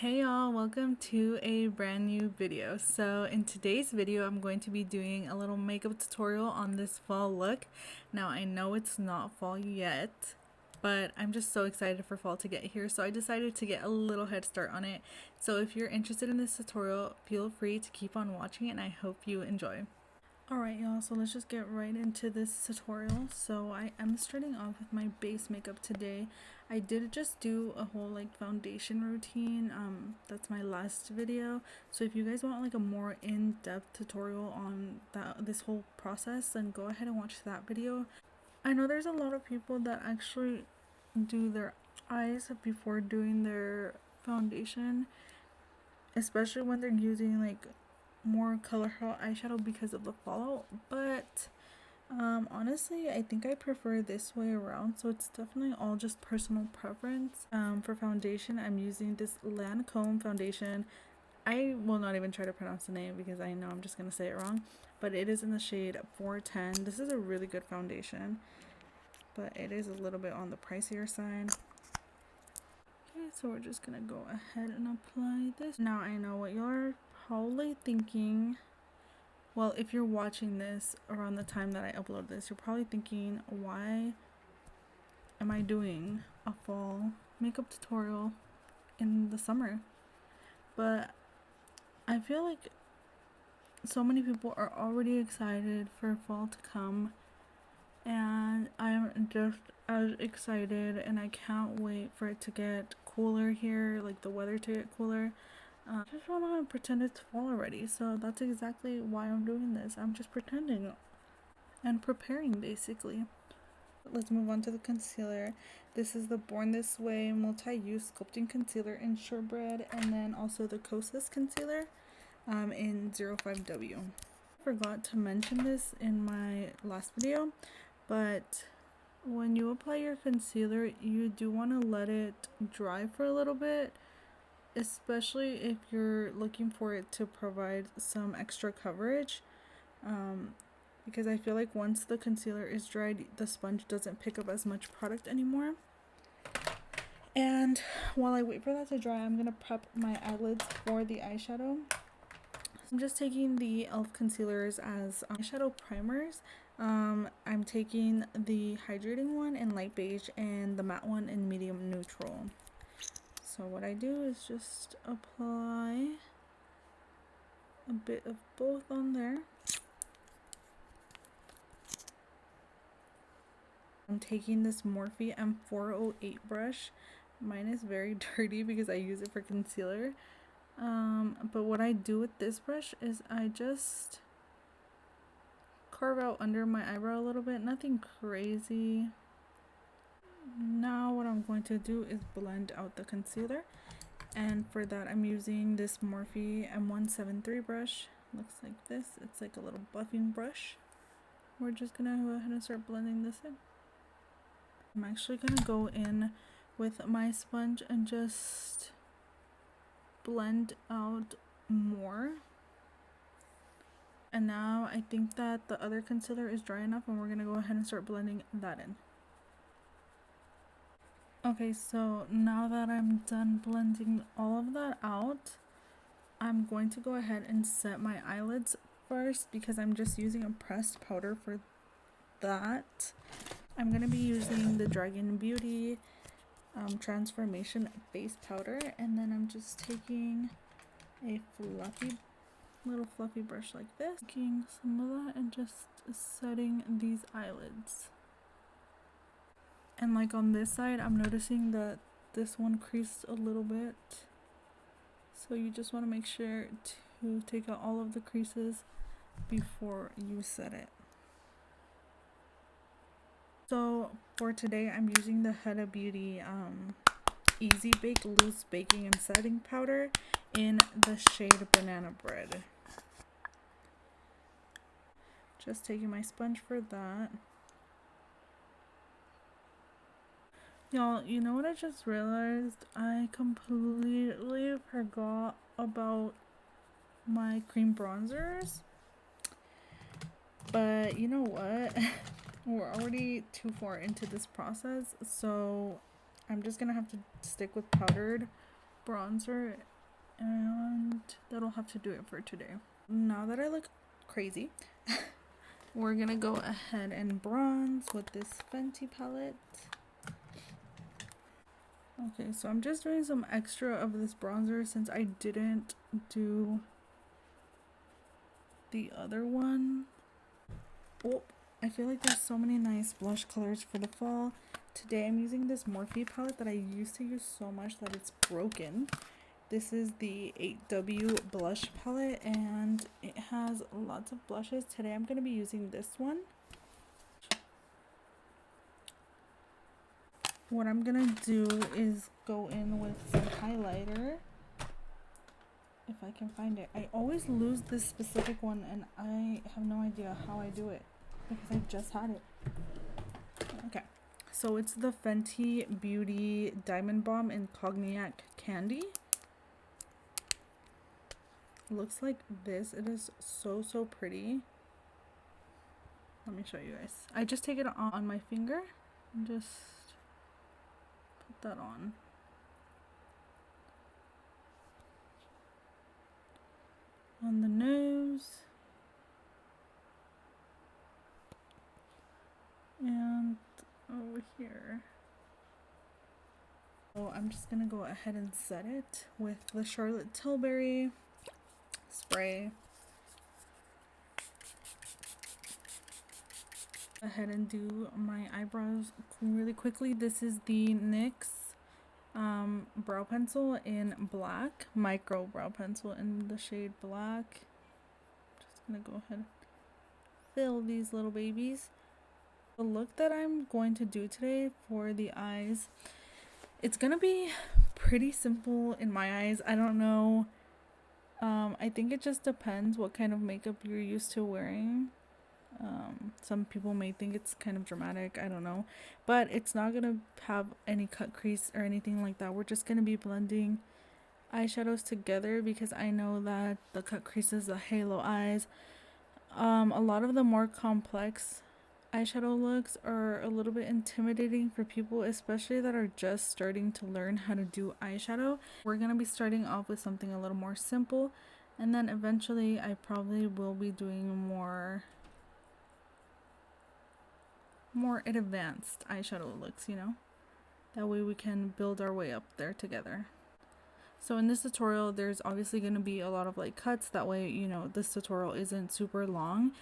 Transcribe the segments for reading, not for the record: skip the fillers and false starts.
Hey y'all, welcome to a brand new video. So in today's video, I'm going to be doing a little makeup tutorial on this fall look. Now I know it's not fall yet, but I'm just so excited for fall to get here, so I decided to get a little head start on it. So if you're interested in this tutorial, feel free to keep on watching it and I hope you enjoy. Alright y'all, so let's just get right into this tutorial. So I am starting off with my base makeup today. I did just do a whole foundation routine. That's my last video. So if you guys want a more in-depth tutorial on this whole process, then go ahead and watch that video. I know there's a lot of people that actually do their eyes before doing their foundation, especially when they're using more colorful eyeshadow because of the fallout, but honestly I think I prefer this way around, so it's definitely all just personal preference. For foundation, I'm using this Lancome foundation. I will not even try to pronounce the name because I know I'm just gonna say it wrong, but it is in the shade 410. This is a really good foundation, but it is a little bit on the pricier side. Okay, so we're just gonna go ahead and apply this. Now I know what you're probably thinking. Well, if you're watching this around the time that I upload this, you're probably thinking, why am I doing a fall makeup tutorial in the summer? But I feel like so many people are already excited for fall to come, and I'm just as excited, and I can't wait for it to get cooler here, like the weather to get cooler. I just want to pretend it's fall already, so that's exactly why I'm doing this. I'm just pretending and preparing, basically. Let's move on to the concealer. This is the Born This Way multi-use sculpting concealer in Shortbread, and then also the Kosas concealer in 05W. I forgot to mention this in my last video, but when you apply your concealer, you do want to let it dry for a little bit, especially if you're looking for it to provide some extra coverage, because I feel like once the concealer is dried, the sponge doesn't pick up as much product anymore. And while I wait for that to dry, I'm gonna prep my eyelids for the eyeshadow. I'm just taking the e.l.f. concealers as eyeshadow primers. I'm taking the hydrating one in light beige and the matte one in medium neutral. So what I do is just apply a bit of both on there. I'm taking this Morphe M408 brush. Mine is very dirty because I use it for concealer. But what I do with this brush is I just carve out under my eyebrow a little bit, nothing crazy. Now what I'm going to do is blend out the concealer, and for that I'm using this Morphe M173 brush. Looks like this. It's like a little buffing brush. We're just gonna go ahead and start blending this in. I'm actually gonna go in with my sponge and just blend out more. And now I think that the other concealer is dry enough, and we're gonna go ahead and start blending that in. Okay, so now that I'm done blending all of that out, I'm going to go ahead and set my eyelids first because I'm just using a pressed powder for that. I'm going to be using the Dragon Beauty Transformation Base Powder, and then I'm just taking a little fluffy brush like this, taking some of that and just setting these eyelids. And on this side, I'm noticing that this one creased a little bit. So you just want to make sure to take out all of the creases before you set it. So for today, I'm using the Huda Beauty Easy Bake Loose Baking and Setting Powder in the shade Banana Bread. Just taking my sponge for that. Y'all, you know what I just realized? I completely forgot about my cream bronzers. But you know what? We're already too far into this process, so I'm just gonna have to stick with powdered bronzer, and that'll have to do it for today. Now that I look crazy, we're gonna go ahead and bronze with this Fenty palette. Okay, so I'm just doing some extra of this bronzer since I didn't do the other one. Oh, I feel like there's so many nice blush colors for the fall. Today I'm using this Morphe palette that I used to use so much that it's broken. This is the 8W blush palette and it has lots of blushes. Today I'm going to be using this one. What I'm going to do is go in with some highlighter. If I can find it. I always lose this specific one and I have no idea how I do it because I just had it. Okay. So it's the Fenty Beauty Diamond Bomb in Cognac Candy. Looks like this. It is so pretty. Let me show you guys. I just take it on my finger and just put that on. On the nose. And over here. So I'm just gonna go ahead and set it with the Charlotte Tilbury spray. Go ahead and do my eyebrows really quickly. This is the NYX brow pencil in black, micro brow pencil in the shade black. Just gonna go ahead and fill these little babies. The look that I'm going to do today for the eyes, it's gonna be pretty simple in my eyes. I don't know. I think it just depends what kind of makeup you're used to wearing. Some people may think it's kind of dramatic, I don't know, but it's not gonna have any cut crease or anything like that. We're just gonna be blending eyeshadows together because I know that the cut creases, the halo eyes, a lot of the more complex eyeshadow looks are a little bit intimidating for people, especially that are just starting to learn how to do eyeshadow. We're gonna be starting off with something a little more simple, and then eventually I probably will be doing more advanced eyeshadow looks, you know, that way we can build our way up there together. So in this tutorial there's obviously going to be a lot of like cuts, that way, you know, this tutorial isn't super long,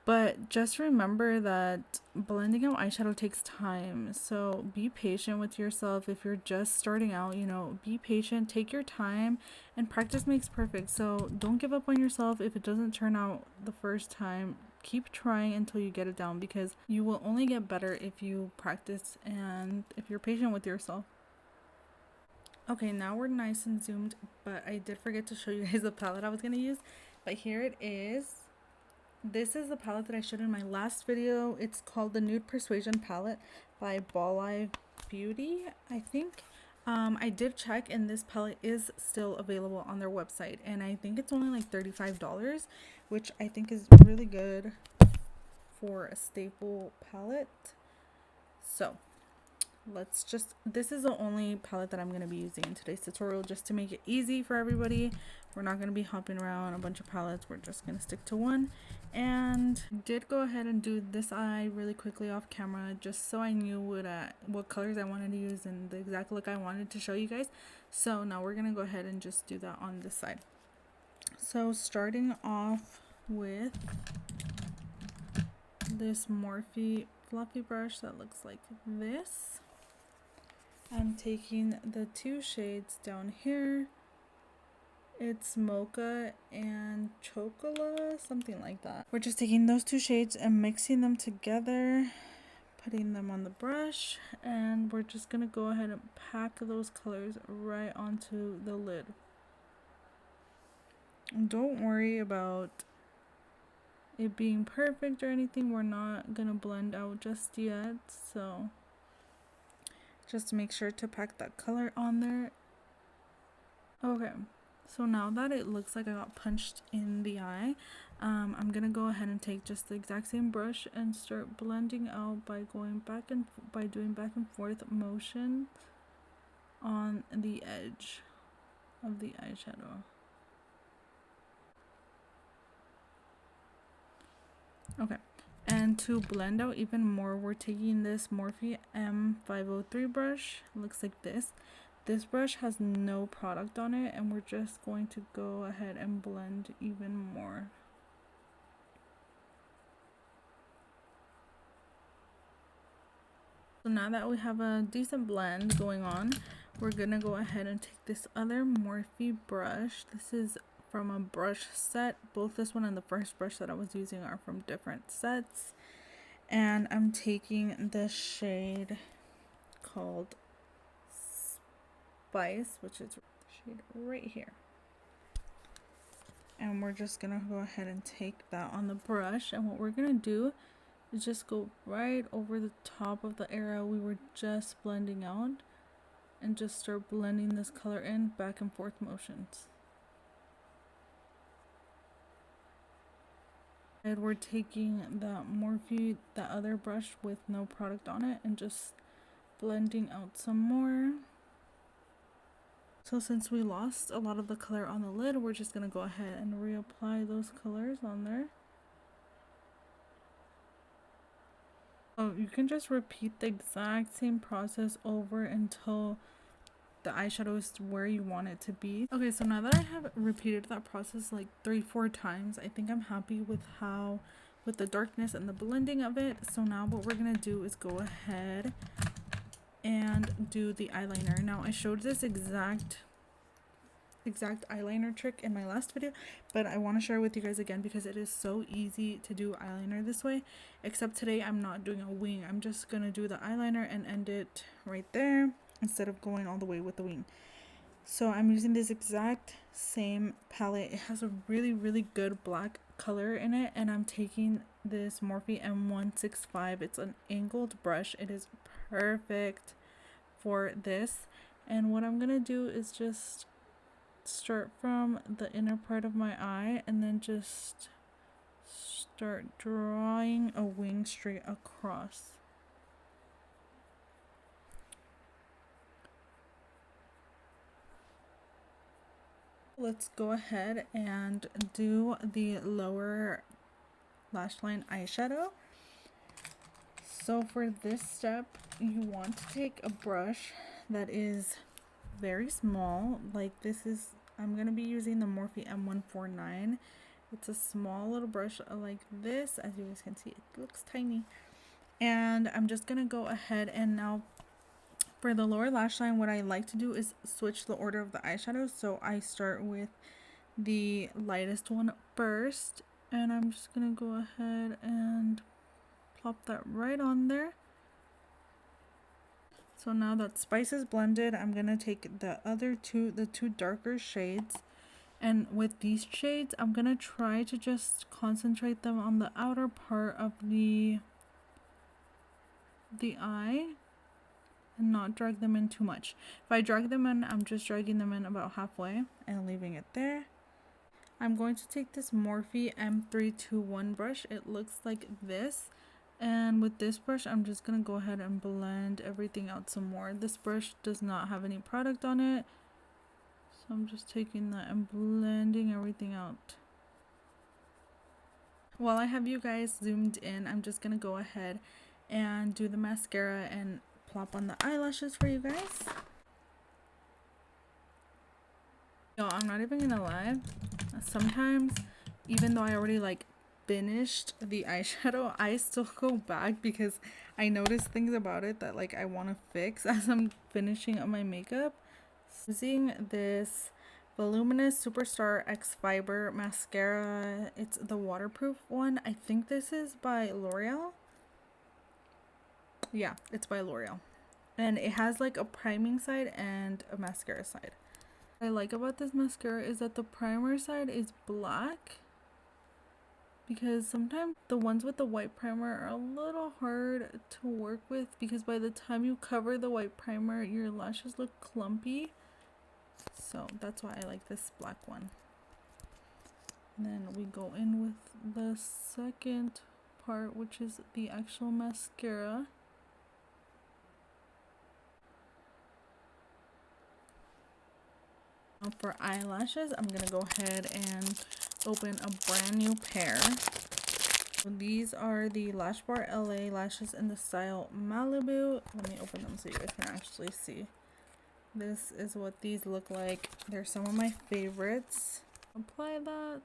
but just remember that blending out eyeshadow takes time, so be patient with yourself. If you're just starting out, you know, be patient, take your time, and practice makes perfect. So don't give up on yourself if it doesn't turn out the first time. Keep trying until you get it down, because you will only get better if you practice and if you're patient with yourself. Okay, now we're nice and zoomed, but I did forget to show you guys the palette I was going to use, but here it is. This is the palette that I showed in my last video. It's called the Nude Persuasion palette by Ball Eye Beauty, I think. I did check and this palette is still available on their website, and I think it's only like $35, which I think is really good for a staple palette. So this is the only palette that I'm going to be using in today's tutorial, just to make it easy for everybody. We're not going to be hopping around a bunch of palettes, we're just going to stick to one. And did go ahead and do this eye really quickly off camera, just so I knew what colors I wanted to use and the exact look I wanted to show you guys. So now we're going to go ahead and just do that on this side. So starting off with this Morphe fluffy brush that looks like this. I'm taking the two shades down here. It's Mocha and Chocola, something like that. We're just taking those two shades and mixing them together, putting them on the brush, and we're just gonna go ahead and pack those colors right onto the lid. Don't worry about it being perfect or anything. We're not gonna blend out just yet, so just make sure to pack that color on there. Okay, so now that it looks like I got punched in the eye, I'm gonna go ahead and take just the exact same brush and start blending out by doing back and forth motion on the edge. of the eyeshadow. Okay, and to blend out even more, we're taking this Morphe M503 brush. It looks like this. This brush has no product on it, and we're just going to go ahead and blend even more. So now that we have a decent blend going on, we're gonna go ahead and take this other Morphe brush. This is from a brush set. Both this one and the first brush that I was using are from different sets. And I'm taking the shade called Spice, which is shade right here. And we're just gonna go ahead and take that on the brush, and what we're gonna do is just go right over the top of the area we were just blending out and just start blending this color in back and forth motions. And we're taking that Morphe, that other brush with no product on it, and just blending out some more. So since we lost a lot of the color on the lid, we're just gonna go ahead and reapply those colors on there. So you can just repeat the exact same process over until the eyeshadow is where you want it to be. Okay, so now that I have repeated that process like 3-4 times, I think I'm happy with the darkness and the blending of it. So now what we're gonna do is go ahead and do the eyeliner. Now I showed this exact eyeliner trick in my last video, but I want to share with you guys again because it is so easy to do eyeliner this way, except today I'm not doing a wing. I'm just gonna do the eyeliner and end it right there instead of going all the way with the wing. So I'm using this exact same palette. It has a really good black color in it, and I'm taking this Morphe M165. It's an angled brush. It is perfect for this, and what I'm gonna do is just start from the inner part of my eye and then just start drawing a wing straight across. Let's go ahead and do the lower lash line eyeshadow. So for this step, you want to take a brush that is very small. Like this is, I'm going to be using the Morphe M149. It's a small little brush like this. As you guys can see, it looks tiny. And I'm just going to go ahead and now for the lower lash line, what I like to do is switch the order of the eyeshadows. So I start with the lightest one first, and I'm just gonna go ahead and plop that right on there. So now that Spice is blended, I'm gonna take the two darker shades, and with these shades I'm gonna try to just concentrate them on the outer part of the eye and not drag them in too much. If I drag them in, I'm just dragging them in about halfway and leaving it there. I'm going to take this Morphe M321 brush. It looks like this, and with this brush I'm just gonna go ahead and blend everything out some more. This brush does not have any product on it, so I'm just taking that and blending everything out. While I have you guys zoomed in, I'm just gonna go ahead and do the mascara and plop on the eyelashes for you guys. Yo, I'm not even gonna lie, sometimes even though I already like finished the eyeshadow, I still go back because I notice things about it that like I want to fix as I'm finishing up my makeup. Using this Voluminous Superstar X Fiber mascara. It's the waterproof one. I think this is by L'Oreal. Yeah, it's by L'Oreal, and it has like a priming side and a mascara side. What I like about this mascara is that the primer side is black, because sometimes the ones with the white primer are a little hard to work with because by the time you cover the white primer your lashes look clumpy. So that's why I like this black one. And then we go in with the second part, which is the actual mascara. For eyelashes, I'm gonna go ahead and open a brand new pair. These are the Lashbar LA lashes in the style Malibu. Let me open them so you guys can actually see. This is what these look like. They're some of my favorites. Apply that.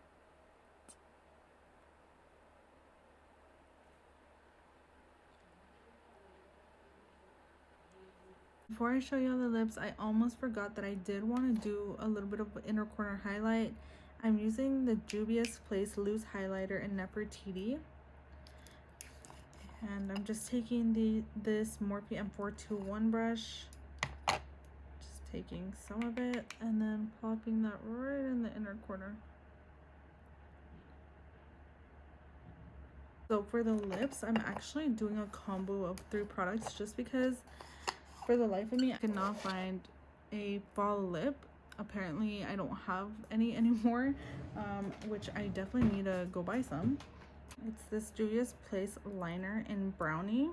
Before I show you all the lips, I almost forgot that I did want to do a little bit of inner corner highlight. I'm using the Juvia's Place Loose Highlighter in Nefertiti. And I'm just taking this Morphe M421 brush. Just taking some of it and then plopping that right in the inner corner. So for the lips, I'm actually doing a combo of 3 products just because for the life of me, I could not find a fall lip. Apparently, I don't have any anymore, which I definitely need to go buy some. It's this Juvia's Place liner in Brownie.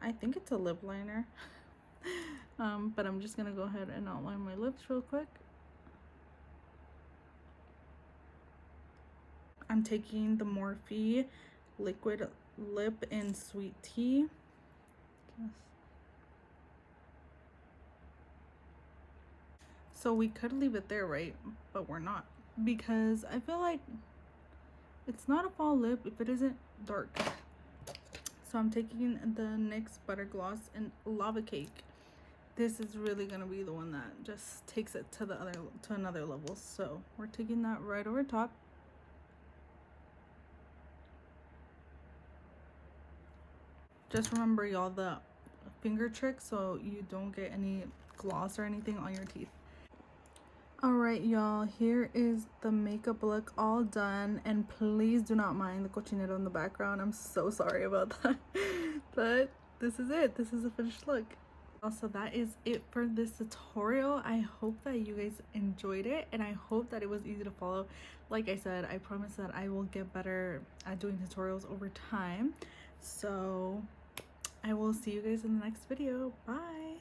I think it's a lip liner. But I'm just gonna go ahead and outline my lips real quick. I'm taking the Morphe liquid lip in Sweet Tea. So we could leave it there, right? But we're not, because I feel like it's not a fall lip if it isn't dark. So I'm taking the NYX Butter Gloss in Lava Cake. This is really gonna be the one that just takes it to another level. So we're taking that right over top. Just remember, y'all, the finger trick so you don't get any gloss or anything on your teeth. Alright, y'all, here is the makeup look all done, and please do not mind the cochinero in the background. I'm so sorry about that. But this is it. This is the finished look. Also, that is it for this tutorial. I hope that you guys enjoyed it, and I hope that it was easy to follow. Like I said, I promise that I will get better at doing tutorials over time. So I will see you guys in the next video. Bye.